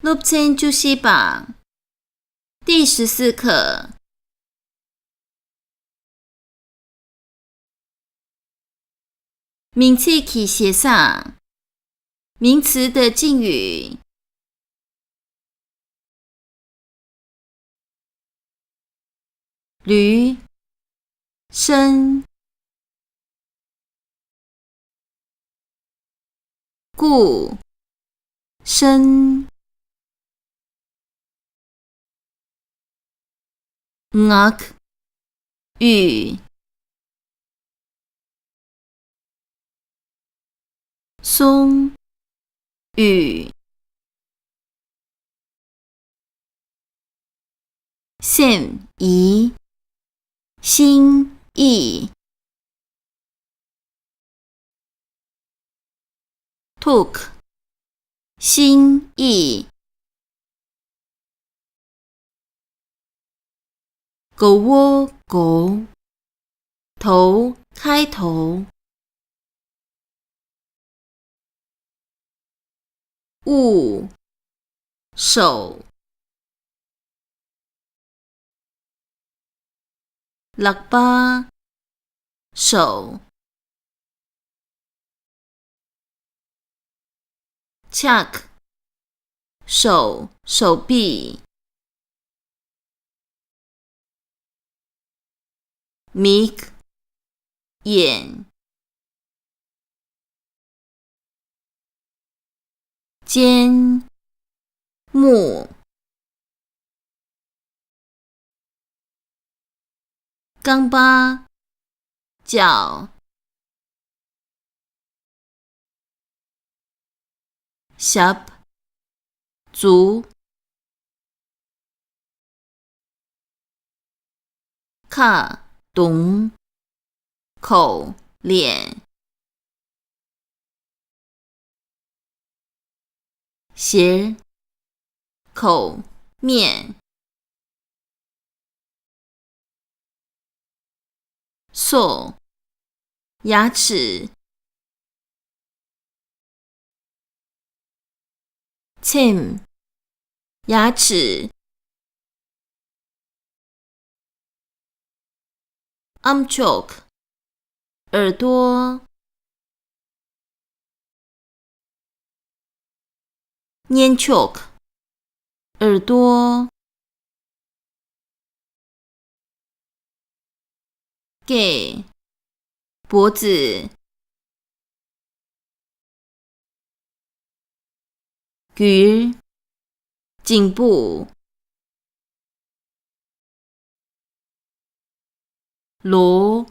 룹첸 주시방第14课名词起写上名词的敬语驴生故生ngak 雨松雨现宜心意 took 心意狗窝狗头开头物手喇叭手chuck 手臂mic 眼尖木冈巴脚shop 足卡懂口脸鞋口面塑牙齿tim 牙齿 amchok 耳朵년촉耳朵给脖子귤颈部罗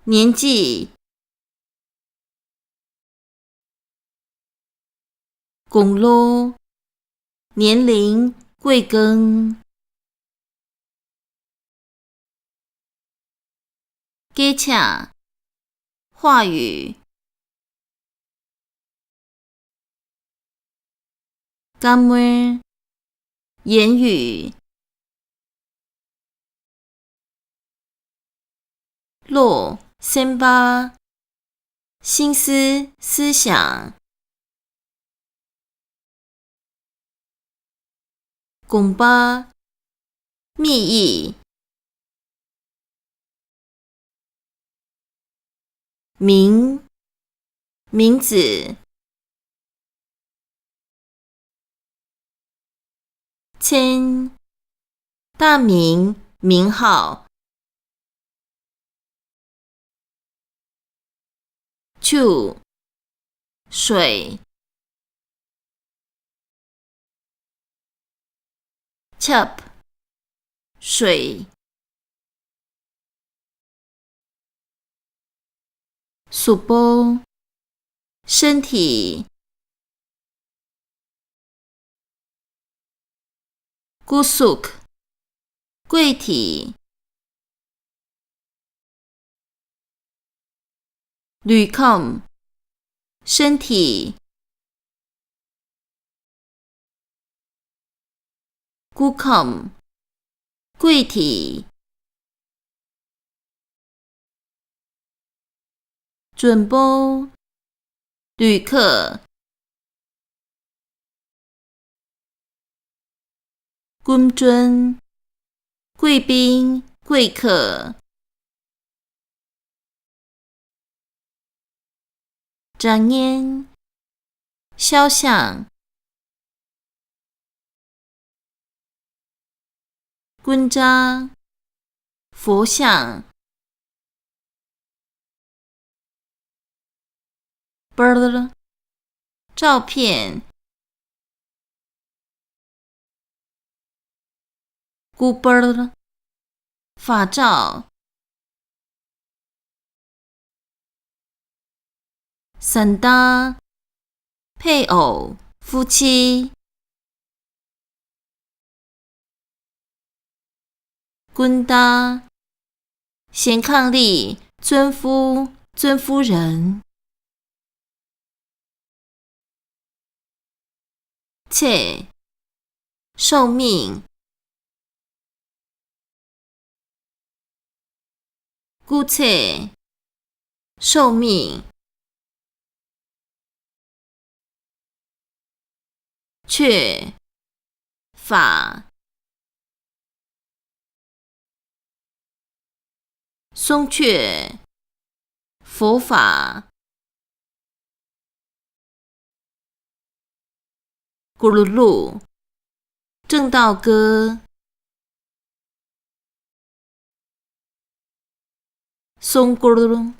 年纪公路年龄贵庚给恰话语感话言语落先巴心思思想拱巴密意名名字签大名名号chu 水 chup 水supo 身体kusuk 柜体旅控身体gukom 柜体准部旅客君尊贵宾贵客展演肖像君扎佛像照片法照散搭配偶夫妻君搭贤伉俪尊夫尊夫人切寿命姑切寿命却法松却佛法咕噜噜正道歌松咕噜噜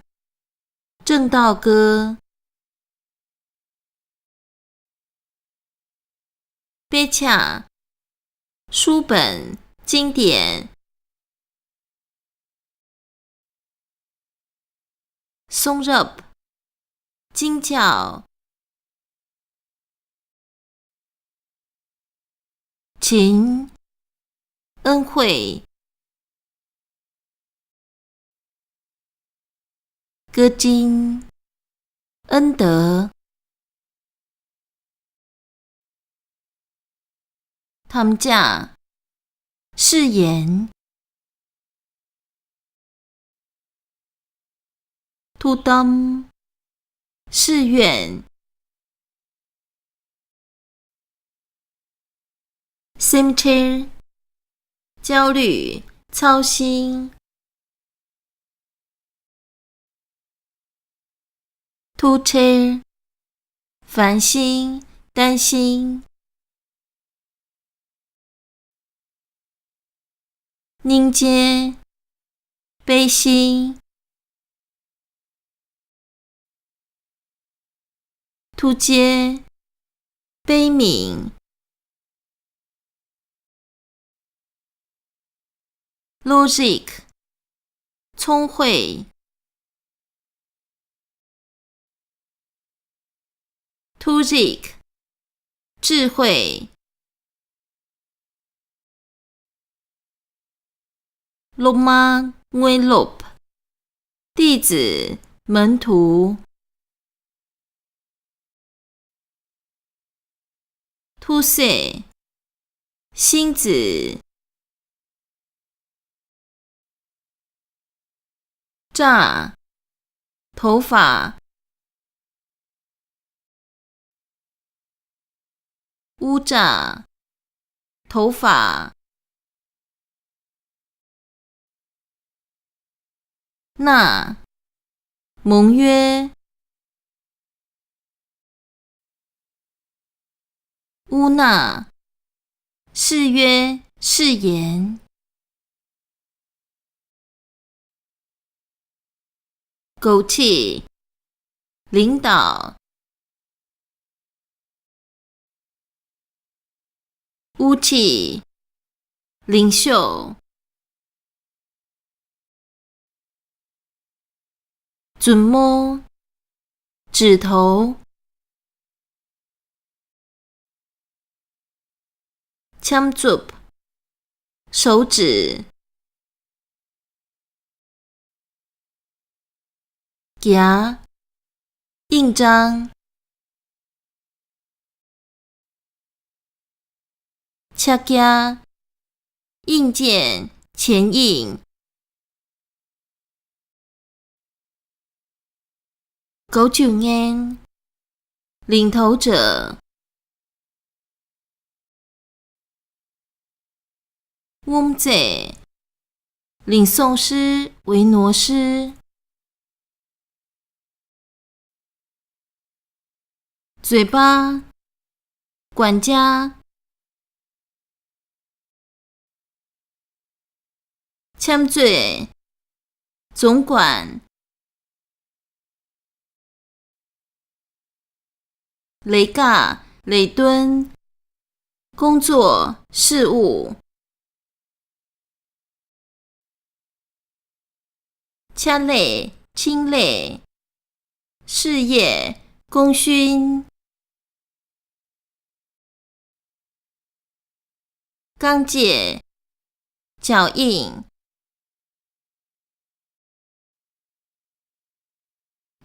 正道歌贝恰书本经典松入经教情恩惠歌经恩德tham gia誓言thu tâm誓愿simcher焦虑操心tucher烦心担心凝结悲心突接悲悯logic 聪慧 tugic 智慧 loma nguelop 弟子门徒突塞星子炸头发乌炸头发那盟约乌纳誓约誓言枸杞领导乌气领袖准摸指头枪足手指夹印章掐夹印件前印99年，领头者。嗡姐，领诵师维挪师。嘴巴，管家。签嘴，总管。雷嘎，雷敦，工作事务。掐累，清累，事业，功勋。刚介，脚印。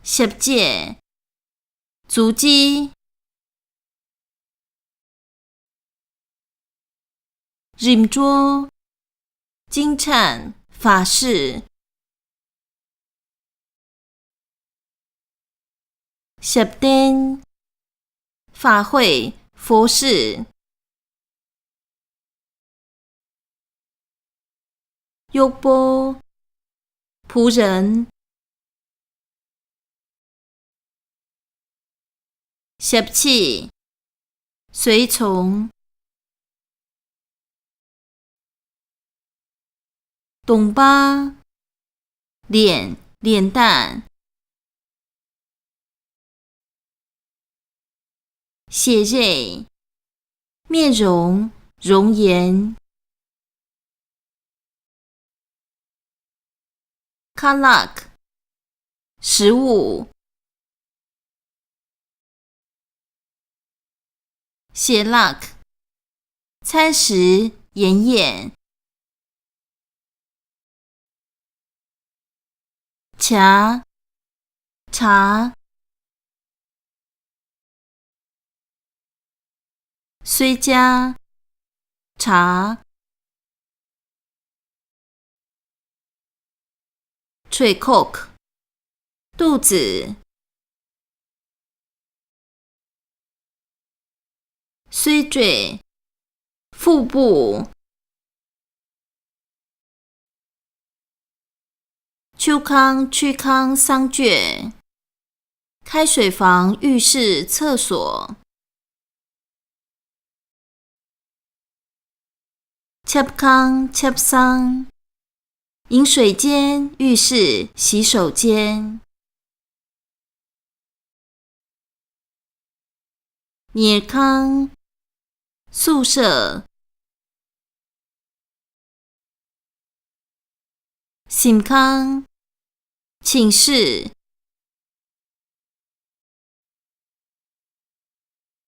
十戒，足迹。rim桌，金灿，法事。十殿，法会，佛事。优波，仆人。十七，随从。董巴，脸，脸蛋。血肉，面容，容颜。卡拉克，食物。谢拉克，餐食，筵宴。茶，茶。虽加，茶。吹 coke， 肚子。虽坠，腹部。秋康、屈康、桑倔，开水房、浴室、厕所。切康、切桑，饮水间、浴室、洗手间。聂康，宿舍。醒康，寝室。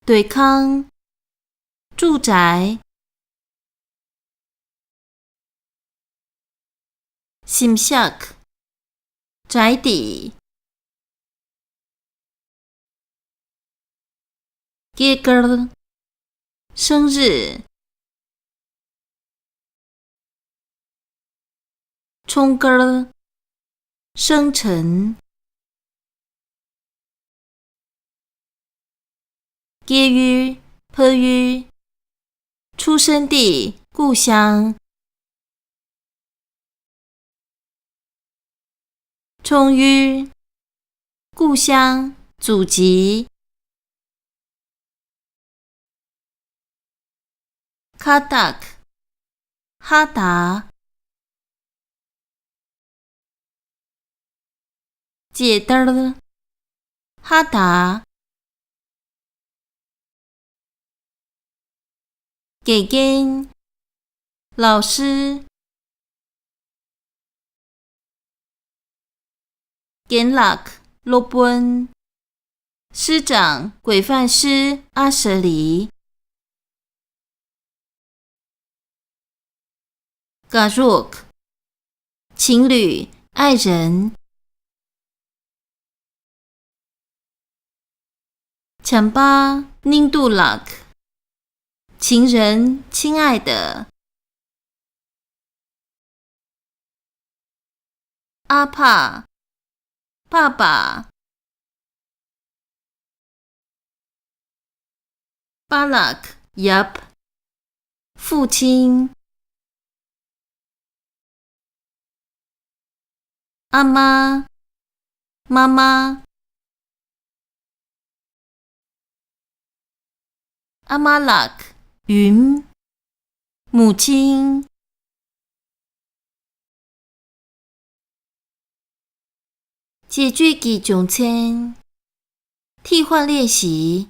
对康，住宅。心下克，宅邸。节根，生日。冲根，生辰。节于，坡于，出生地，故乡。冲于，故乡，祖籍。卡达克，哈达。解灯，哈达。给根，老师。根拉克，罗本，师长，规范师，阿舍里。嘎若克，情侣，爱人。强巴，宁杜拉克，情人，亲爱的。阿帕，爸爸。Balak Yup 父亲。阿妈妈妈。阿玛拉克云母亲。解决几种称替换练习。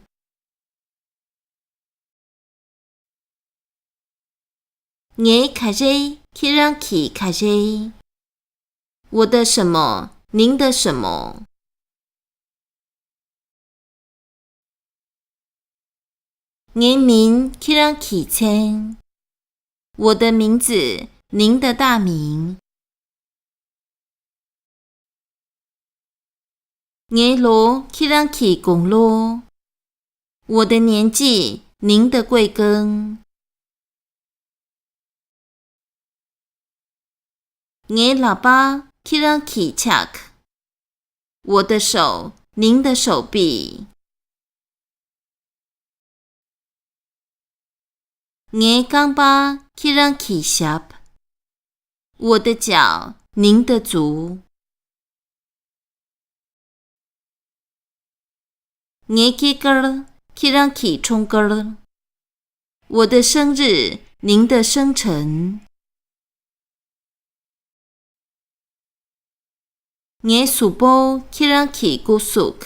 我卡谁可以让其卡谁？我的什么？您的什么？我名可以让其称。我的名字，您的大名。我罗可以让其公罗。我的年纪，您的贵庚。我喇叭可以让其恰克。我的手，您的手臂。我钢巴可以让其下。我的脚，您的足。我给根可以让其冲根。我的生日，您的生辰。我书包可以让其过熟。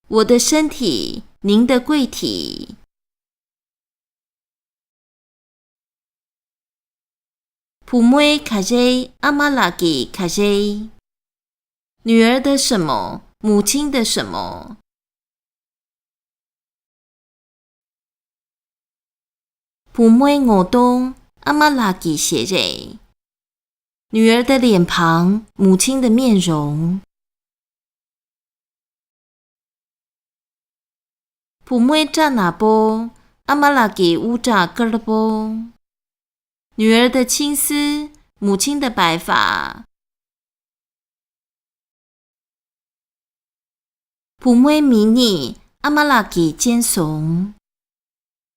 我的身体，您的贵体。普妹卡谁阿玛拉吉卡谁？女儿的什么？母亲的什么？普妹我东阿玛拉吉写谁？女儿的脸庞，母亲的面容。普妹扎哪波阿玛拉吉乌扎格勒波？女儿的青丝，母亲的白发。普妹迷你阿玛拉吉尖耸。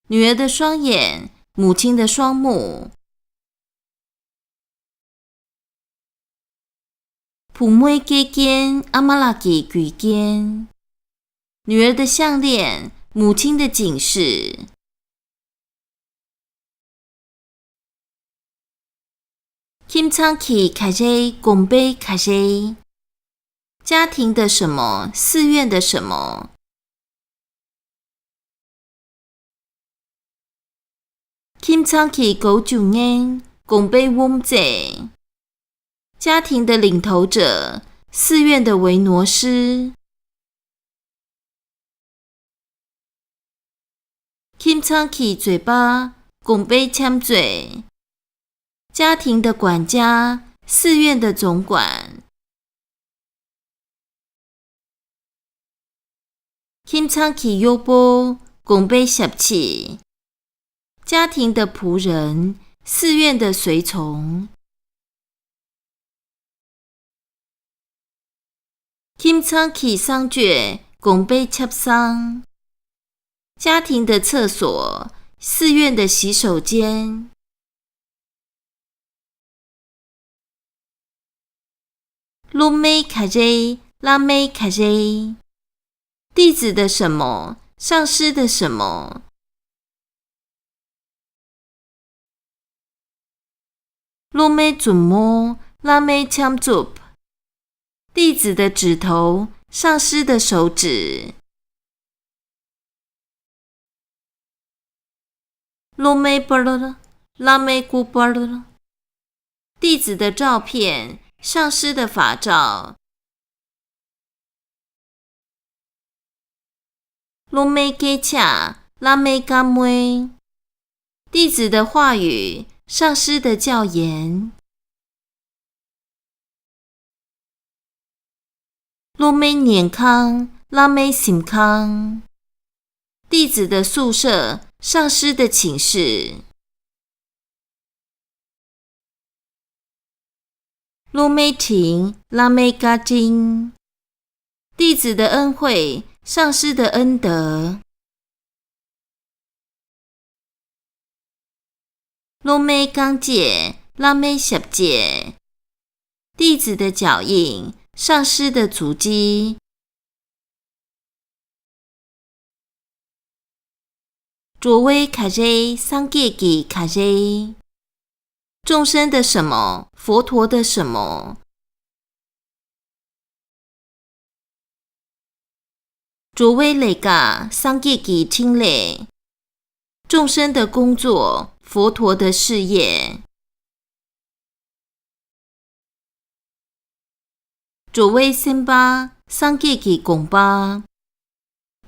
女儿的双眼，母亲的双目。普妹给肩阿玛拉吉举肩。女儿的项链，母亲的警示。金仓起卡谁拱杯卡谁？家庭的什么？寺院的什么？金仓起狗主人拱杯翁者。家庭的领头者，寺院的维挪师。金仓起嘴巴拱杯呛嘴。家庭的管家，寺院的总管。金仓起优波拱杯小气。家庭的仆人，寺院的随从。金仓起桑卷拱杯插桑。家庭的厕所，寺院的洗手间。鲁妹卡谁拉妹卡谁？弟子的什么？上师的什么？鲁妹准摸拉妹枪足。弟子的指头，上师的手指。鲁妹波了拉妹姑波了。弟子的照片，上师的法照。鲁妹给恰拉妹嘎妹。弟子的话语，上师的教言。鲁妹年康拉妹心康。弟子的宿舍，上师的寝室。鲁妹婷拉妹嘎金。弟子的恩惠，上师的恩德。罗美刚解，拉美十解。弟子的脚印，上师的足迹。卓威卡瑞桑杰吉卡瑞，众生的什么？佛陀的什么？卓威雷嘎桑杰吉听嘞，众生的工作，佛陀的事业。卓威森巴桑杰吉贡巴，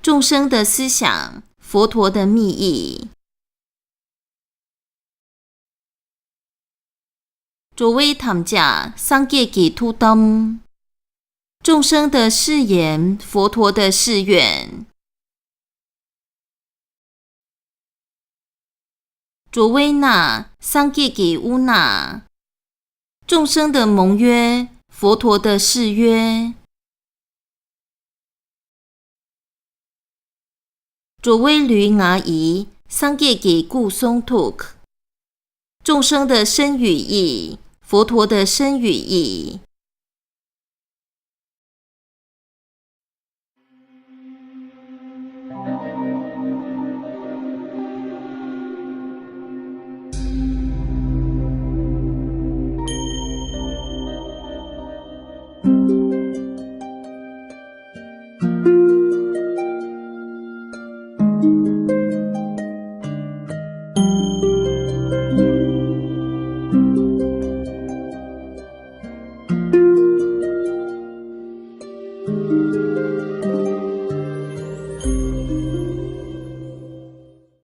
众生的思想，佛陀的密意。卓威tham gia桑杰吉突灯，众生的誓言，佛陀的誓愿。卓威那桑杰吉乌那，众生的盟约，佛陀的誓约。卓威吕牙仪桑杰吉固松图克，众生的身语意，佛陀的身语意。